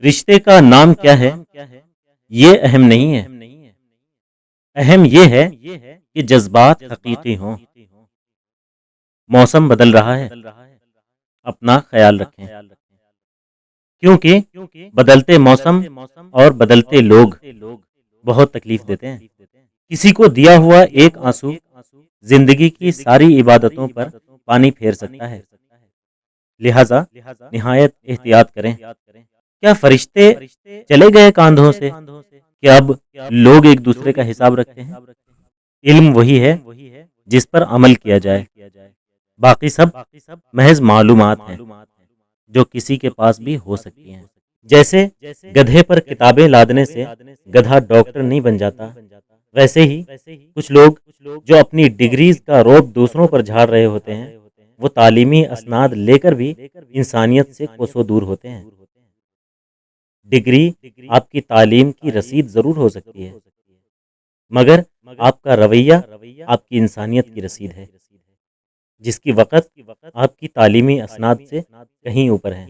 رشتے کا نام کیا ہے یہ اہم نہیں ہے، اہم یہ ہے کہ جذبات حقیقی ہوں۔ موسم بدل رہا ہے، اپنا خیال رکھیں، کیونکہ بدلتے موسم اور بدلتے لوگ بہت تکلیف دیتے ہیں۔ کسی کو دیا ہوا ایک آنسو زندگی کی ساری عبادتوں پر پانی پھیر سکتا ہے، لہذا نہایت احتیاط کریں۔ کیا فرشتے چلے گئے کاندھوں سے کہ اب لوگ ایک دوسرے کا حساب رکھتے ہیں؟ علم وہی ہے جس پر عمل کیا جائے، باقی سب محض معلومات ہیں جو کسی کے پاس بھی ہو سکتی ہیں۔ جیسے گدھے پر کتابیں لادنے سے گدھا ڈاکٹر نہیں بن جاتا، ویسے ہی کچھ لوگ جو اپنی ڈگریز کا روب دوسروں پر جھاڑ رہے ہوتے ہیں، وہ تعلیمی اسناد لے کر بھی انسانیت سے کوسوں دور ہوتے ہیں۔ ڈگری آپ کی تعلیم کی رسید ضرور ہو سکتی ہے، مگر آپ کا رویہ آپ کی انسانیت کی رسید ہے، جس کی وقت آپ کی تعلیمی اسناد سے کہیں اوپر ہے۔